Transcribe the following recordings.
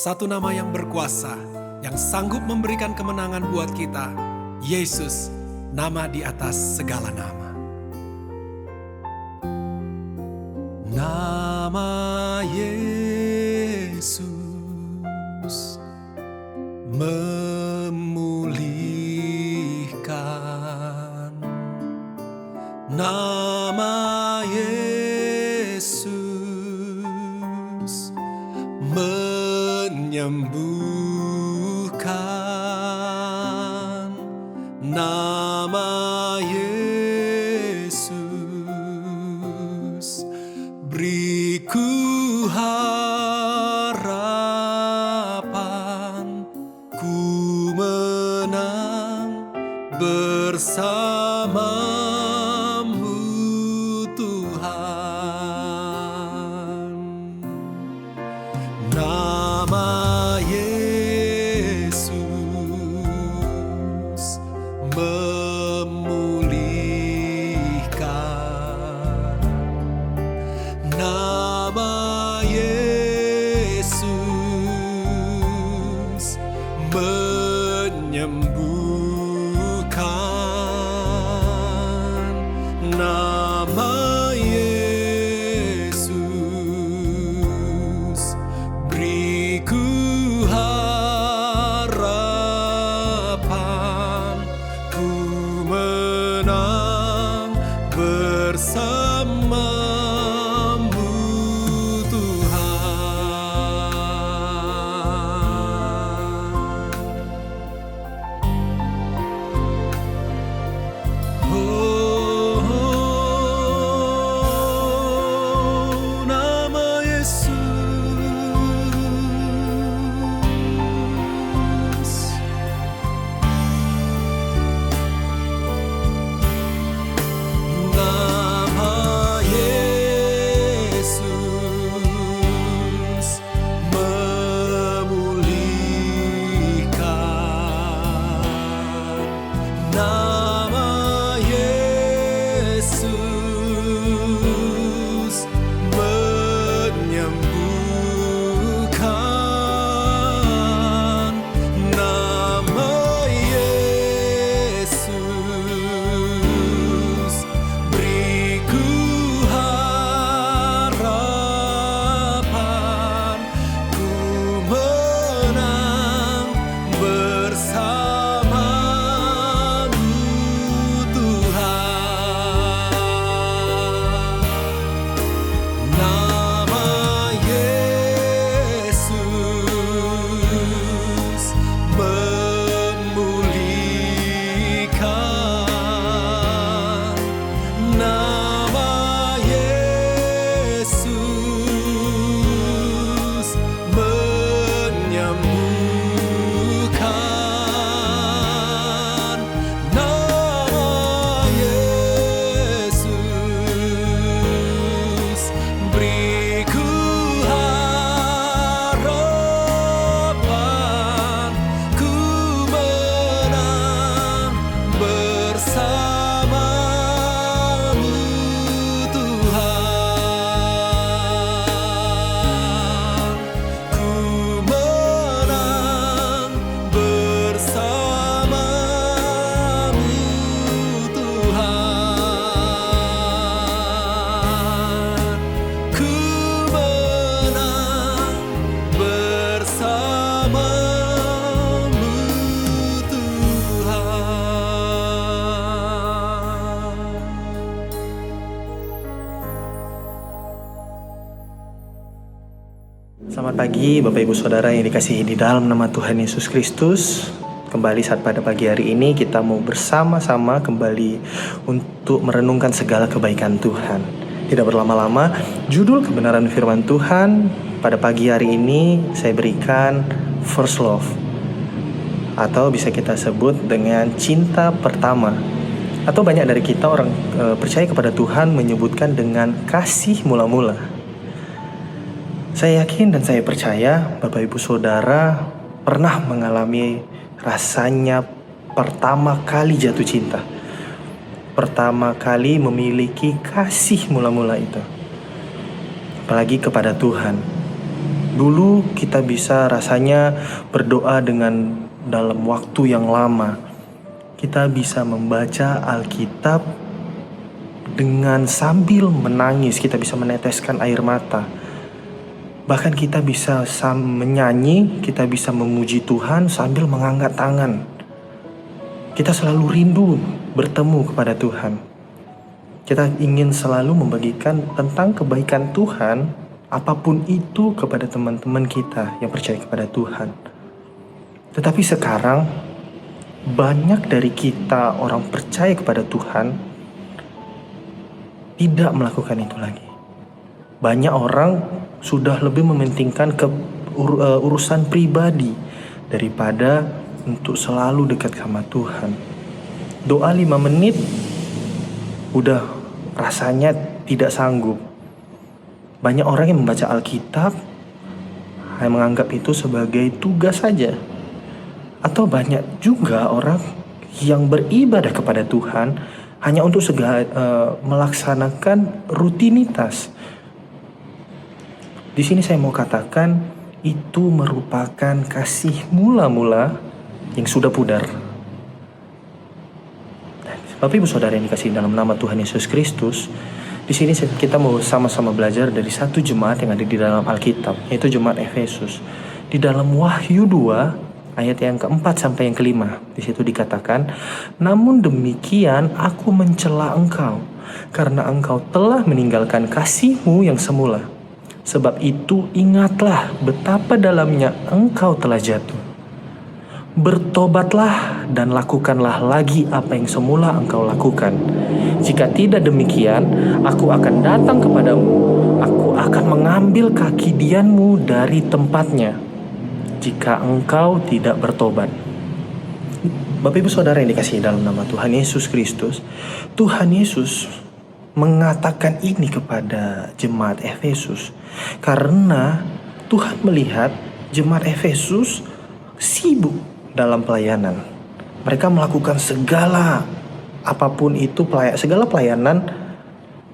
satu nama yang berkuasa, yang sanggup memberikan kemenangan buat kita, Yesus, nama di atas segala nama. Nama Yesus memulihkan, nama Yesus menyembuhkan, nama Yesus beriku harapan, ku menang bersamamu Tuhan. Nama Yesus memulihkan, nama Yesus menyembuhkan, nama Yesus beriku harapan, ku menang bersamamu Tuhan. Nama Yesus, nama Yesus memulihkan, nama Yesus menyembuhkan, nama Yesus beriku harapan, ku menang bersamamu Tuhan. Nama Yesus memulihkan, nama Yesus menyembuhkan, nama Yesus beriku harapan, ku menang bersamamu Tuhan. Ku menang bersamamu Tuhan. Ku menang bersamamu Tuhan. Selamat pagi Bapak Ibu Saudara yang dikasihi di dalam nama Tuhan Yesus Kristus. Kembali saat pada pagi hari ini kita mau bersama-sama kembali untuk merenungkan segala kebaikan Tuhan. Tidak berlama-lama, judul kebenaran firman Tuhan pada pagi hari ini saya berikan First Love, atau bisa kita sebut dengan cinta pertama. Atau banyak dari kita orang percaya kepada Tuhan menyebutkan dengan kasih mula-mula. Saya yakin dan saya percaya Bapak Ibu Saudara pernah mengalami rasanya pertama kali jatuh cinta, pertama kali memiliki kasih mula-mula itu, apalagi kepada Tuhan. Dulu kita bisa rasanya berdoa dengan dalam waktu yang lama. Kita bisa membaca Alkitab dengan sambil menangis, kita bisa meneteskan air mata. Bahkan kita bisa menyanyi, kita bisa memuji Tuhan sambil mengangkat tangan. Kita selalu rindu bertemu kepada Tuhan. Kita ingin selalu membagikan tentang kebaikan Tuhan, apapun itu, kepada teman-teman kita yang percaya kepada Tuhan. Tetapi sekarang, banyak dari kita orang percaya kepada Tuhan tidak melakukan itu lagi. Banyak orang sudah lebih mementingkan urusan pribadi daripada untuk selalu dekat sama Tuhan. Doa 5 menit udah rasanya tidak sanggup. Banyak orang yang membaca Alkitab hanya menganggap itu sebagai tugas saja. Atau banyak juga orang yang beribadah kepada Tuhan hanya untuk melaksanakan rutinitas. Di sini saya mau katakan itu merupakan kasih mula-mula yang sudah pudar. Bapak Ibu Saudara yang dikasihi dalam nama Tuhan Yesus Kristus, di sini kita mau sama-sama belajar dari satu jemaat yang ada di dalam Alkitab, yaitu jemaat Efesus. Di dalam Wahyu 2 ayat yang keempat sampai yang kelima, di situ dikatakan, "Namun demikian aku mencela engkau, karena engkau telah meninggalkan kasihmu yang semula. Sebab itu ingatlah betapa dalamnya engkau telah jatuh. Bertobatlah dan lakukanlah lagi apa yang semula engkau lakukan. Jika tidak demikian, aku akan datang kepadamu. Aku akan mengambil kaki dianmu dari tempatnya, jika engkau tidak bertobat." Bapak Ibu Saudara yang dikasihi dalam nama Tuhan Yesus Kristus, Tuhan Yesus mengatakan ini kepada jemaat Efesus karena Tuhan melihat jemaat Efesus sibuk dalam pelayanan. Mereka melakukan segala apapun itu, segala pelayanan,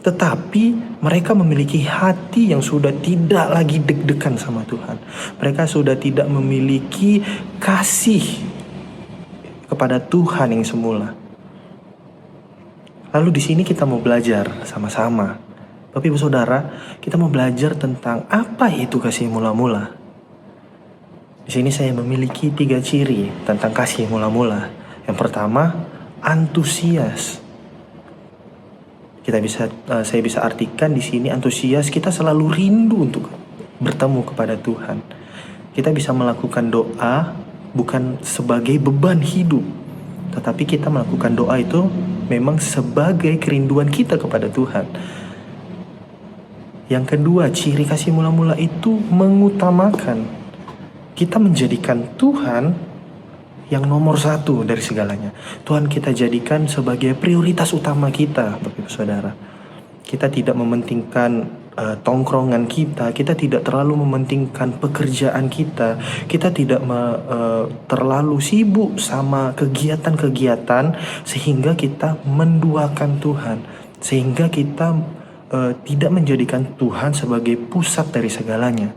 tetapi mereka memiliki hati yang sudah tidak lagi deg-degan sama Tuhan. Mereka sudah tidak memiliki kasih kepada Tuhan yang semula. Lalu di sini kita mau belajar sama-sama. Bapak Ibu Saudara, kita mau belajar tentang apa itu kasih mula-mula. Di sini saya memiliki 3 ciri tentang kasih mula-mula. Yang pertama, antusias. Saya bisa artikan di sini antusias, kita selalu rindu untuk bertemu kepada Tuhan. Kita bisa melakukan doa bukan sebagai beban hidup, tetapi kita melakukan doa itu memang sebagai kerinduan kita kepada Tuhan. Yang kedua, ciri kasih mula-mula itu mengutamakan. Kita menjadikan Tuhan yang nomor 1 dari segalanya. Tuhan kita jadikan sebagai prioritas utama kita, Bapak Ibu Saudara. Kita tidak mementingkan tongkrongan kita tidak terlalu mementingkan pekerjaan kita tidak terlalu sibuk sama kegiatan-kegiatan sehingga kita menduakan Tuhan, sehingga kita tidak menjadikan Tuhan sebagai pusat dari segalanya.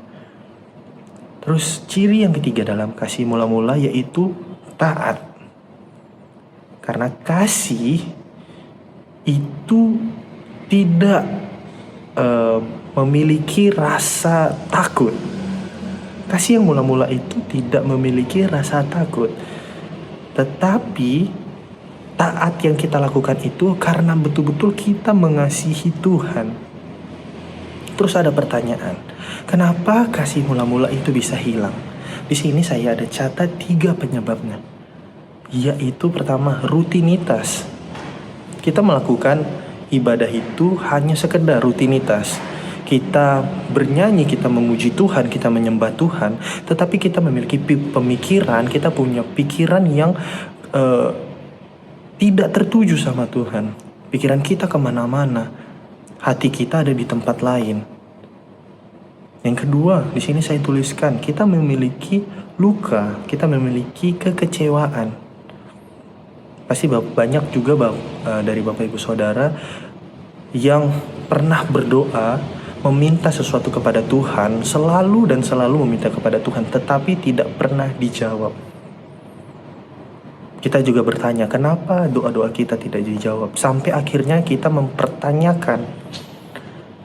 Terus ciri yang ketiga dalam kasih mula-mula yaitu taat. Karena kasih itu tidak memiliki rasa takut. Kasih yang mula-mula itu tidak memiliki rasa takut, tetapi taat yang kita lakukan itu karena betul-betul kita mengasihi Tuhan. Terus ada pertanyaan, kenapa kasih mula-mula itu bisa hilang? Di sini saya ada catat 3 penyebabnya. Yaitu pertama, rutinitas. Kita melakukan ibadah itu hanya sekedar rutinitas. Kita bernyanyi, kita memuji Tuhan, kita menyembah Tuhan, tetapi kita memiliki pemikiran, kita punya pikiran yang tidak tertuju sama Tuhan. Pikiran kita kemana-mana, hati kita ada di tempat lain. Yang kedua, di sini saya tuliskan, kita memiliki luka, kita memiliki kekecewaan. Pasti banyak juga dari Bapak Ibu Saudara yang pernah berdoa meminta sesuatu kepada Tuhan, selalu dan selalu meminta kepada Tuhan, tetapi tidak pernah dijawab. Kita juga bertanya, kenapa doa-doa kita tidak dijawab? Sampai akhirnya kita mempertanyakan.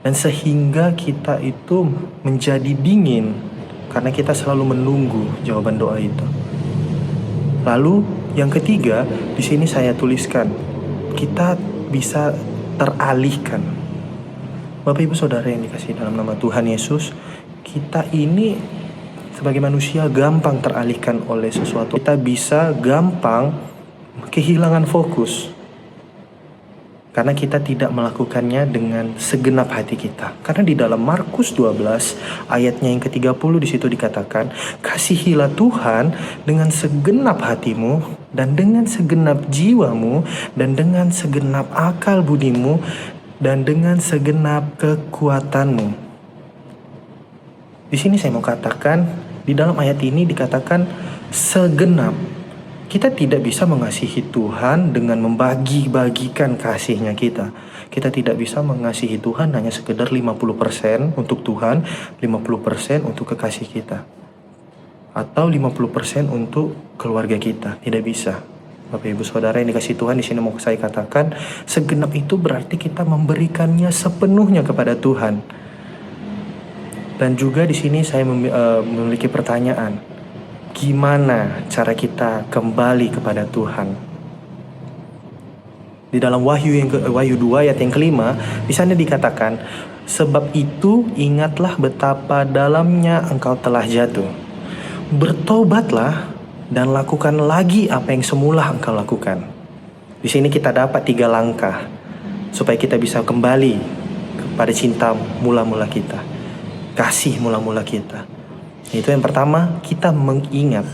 Dan sehingga kita itu menjadi dingin, karena kita selalu menunggu jawaban doa itu. Lalu yang ketiga, di sini saya tuliskan, kita bisa teralihkan. Bapak Ibu Saudara yang dikasihi dalam nama Tuhan Yesus, kita ini sebagai manusia gampang teralihkan oleh sesuatu. Kita bisa gampang kehilangan fokus karena kita tidak melakukannya dengan segenap hati kita. Karena di dalam Markus 12 ayatnya yang ke-30 di situ dikatakan, kasihilah Tuhan dengan segenap hatimu dan dengan segenap jiwamu dan dengan segenap akal budimu dan dengan segenap kekuatanmu. Di sini saya mau katakan, di dalam ayat ini dikatakan segenap. Kita tidak bisa mengasihi Tuhan dengan membagi-bagikan kasihnya kita. Kita tidak bisa mengasihi Tuhan hanya sekedar 50% untuk Tuhan, 50% untuk kekasih kita. Atau 50% untuk keluarga kita. Tidak bisa. Bapak Ibu Saudara yang dikasihi Tuhan, di sini mau saya katakan, segenap itu berarti kita memberikannya sepenuhnya kepada Tuhan. Dan juga di sini saya memiliki pertanyaan. Gimana cara kita kembali kepada Tuhan? Di dalam Wahyu 2 ayat yang kelima, di sana dikatakan, sebab itu ingatlah betapa dalamnya engkau telah jatuh. Bertobatlah dan lakukan lagi apa yang semula engkau lakukan. Di sini kita dapat 3 langkah supaya kita bisa kembali kepada cinta mula-mula kita, kasih mula-mula kita. Itu yang pertama, kita mengingat.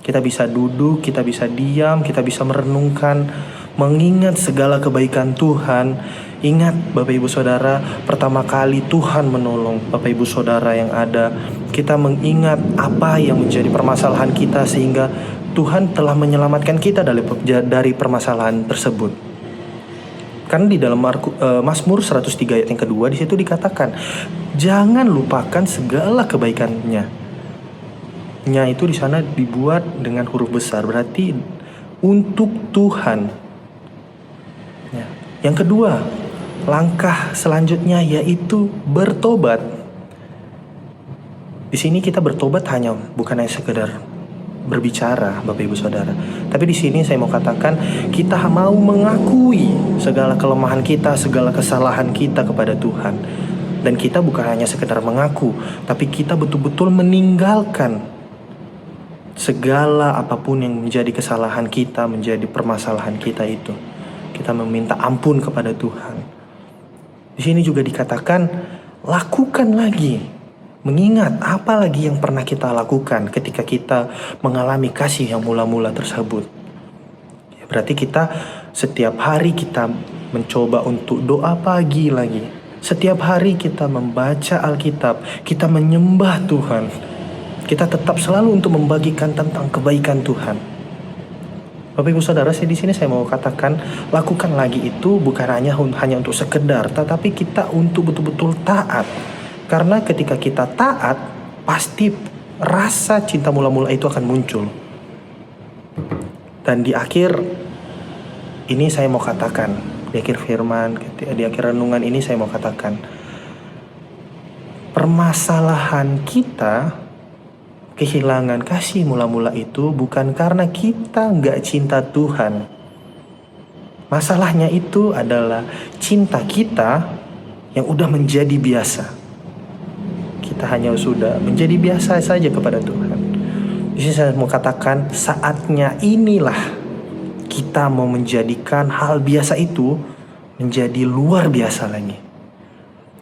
Kita bisa duduk, kita bisa diam, kita bisa merenungkan, mengingat segala kebaikan Tuhan. Ingat Bapak Ibu Saudara, pertama kali Tuhan menolong Bapak Ibu Saudara yang ada. Kita mengingat apa yang menjadi permasalahan kita sehingga Tuhan telah menyelamatkan kita dari permasalahan tersebut. Karena di dalam Mazmur 103 ayat yang kedua di situ dikatakan, jangan lupakan segala kebaikannya. Nya itu di sana dibuat dengan huruf besar, berarti untuk Tuhan. Ya. Yang kedua, langkah selanjutnya yaitu bertobat. Di sini kita bertobat bukan hanya sekedar berbicara, Bapak Ibu Saudara. Tapi di sini saya mau katakan, kita mau mengakui segala kelemahan kita, segala kesalahan kita kepada Tuhan. Dan kita bukan hanya sekedar mengaku, tapi kita betul-betul meninggalkan segala apapun yang menjadi kesalahan kita, menjadi permasalahan kita itu. Kita meminta ampun kepada Tuhan. Di sini juga dikatakan, lakukan lagi. Mengingat apa lagi yang pernah kita lakukan ketika kita mengalami kasih yang mula-mula tersebut. Ya, berarti kita setiap hari kita mencoba untuk doa pagi lagi. Setiap hari kita membaca Alkitab, kita menyembah Tuhan. Kita tetap selalu untuk membagikan tentang kebaikan Tuhan. Bapak Ibu Saudara, di sini saya mau katakan, lakukan lagi itu bukan hanya untuk sekedar, tetapi kita untuk betul-betul taat. Karena ketika kita taat, pasti rasa cinta mula-mula itu akan muncul. Dan di akhir ini saya mau katakan, di akhir firman, di akhir renungan ini saya mau katakan, permasalahan kita kehilangan kasih mula-mula itu bukan karena kita nggak cinta Tuhan. Masalahnya itu adalah cinta kita yang udah menjadi biasa. Kita hanya sudah menjadi biasa saja kepada Tuhan. Di sini saya mau katakan, saatnya inilah kita mau menjadikan hal biasa itu menjadi luar biasa lagi.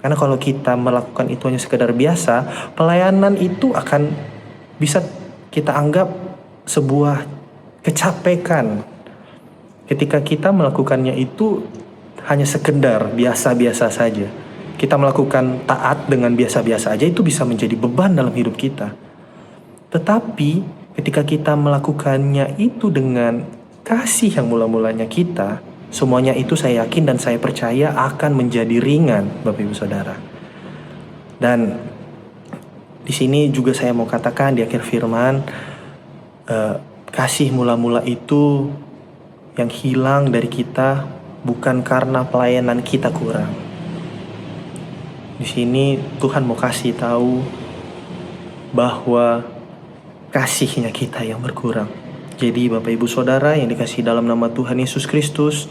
Karena kalau kita melakukan itu hanya sekedar biasa, pelayanan itu akan bisa kita anggap sebuah kecapekan. Ketika kita melakukannya itu hanya sekedar biasa-biasa saja. Kita melakukan taat dengan biasa-biasa aja, itu bisa menjadi beban dalam hidup kita. Tetapi ketika kita melakukannya itu dengan kasih yang mula-mulanya kita, semuanya itu saya yakin dan saya percaya akan menjadi ringan, Bapak Ibu Saudara. Dan di sini juga saya mau katakan di akhir firman, kasih mula-mula itu yang hilang dari kita bukan karena pelayanan kita kurang. Di sini Tuhan mau kasih tahu bahwa kasihnya kita yang berkurang. Jadi Bapak Ibu Saudara yang dikasihi dalam nama Tuhan Yesus Kristus,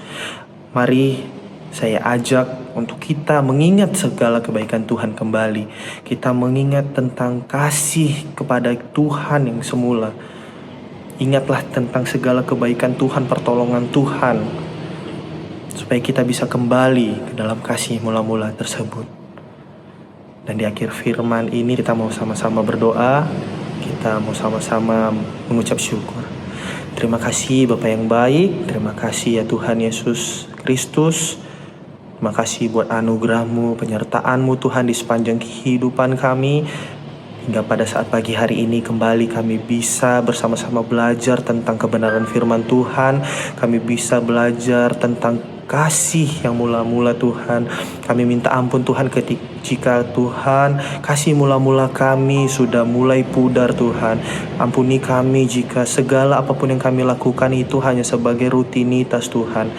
mari saya ajak untuk kita mengingat segala kebaikan Tuhan kembali. Kita mengingat tentang kasih kepada Tuhan yang semula. Ingatlah tentang segala kebaikan Tuhan, pertolongan Tuhan, supaya kita bisa kembali ke dalam kasih mula-mula tersebut. Dan di akhir firman ini kita mau sama-sama berdoa, kita mau sama-sama mengucap syukur. Terima kasih Bapa yang baik, terima kasih ya Tuhan Yesus Kristus. Terima kasih buat anugerah-Mu, penyertaan-Mu Tuhan di sepanjang kehidupan kami. Hingga pada saat pagi hari ini kembali kami bisa bersama-sama belajar tentang kebenaran firman Tuhan. Kami bisa belajar tentang kasih yang mula-mula Tuhan. Kami minta ampun Tuhan jika Tuhan kasih mula-mula kami sudah mulai pudar Tuhan. Ampuni kami jika segala apapun yang kami lakukan itu hanya sebagai rutinitas Tuhan.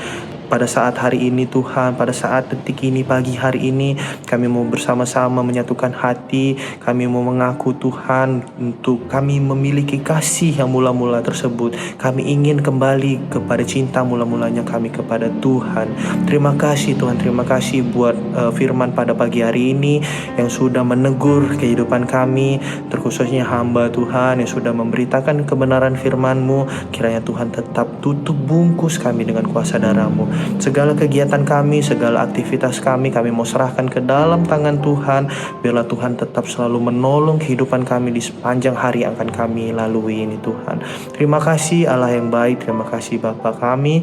Pada saat hari ini Tuhan, pada saat detik ini, pagi hari ini, kami mau bersama-sama menyatukan hati. Kami mau mengaku Tuhan untuk kami memiliki kasih yang mula-mula tersebut. Kami ingin kembali kepada cinta mula-mulanya kami kepada Tuhan. Terima kasih Tuhan, terima kasih buat firman pada pagi hari ini yang sudah menegur kehidupan kami, terkhususnya hamba Tuhan yang sudah memberitakan kebenaran firman-Mu. Kiranya Tuhan tetap tutup bungkus kami dengan kuasa darah-Mu. Segala kegiatan kami, segala aktivitas kami mau serahkan ke dalam tangan Tuhan. Biarlah Tuhan tetap selalu menolong kehidupan kami di sepanjang hari yang akan kami lalui ini Tuhan. Terima kasih Allah yang baik, terima kasih Bapa kami.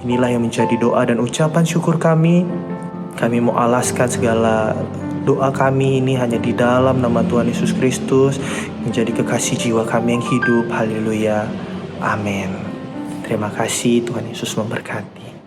Inilah yang menjadi doa dan ucapan syukur kami. Kami mau alaskan segala doa kami ini hanya di dalam nama Tuhan Yesus Kristus, menjadi kekasih jiwa kami yang hidup. Haleluya. Amin. Terima kasih, Tuhan Yesus memberkati.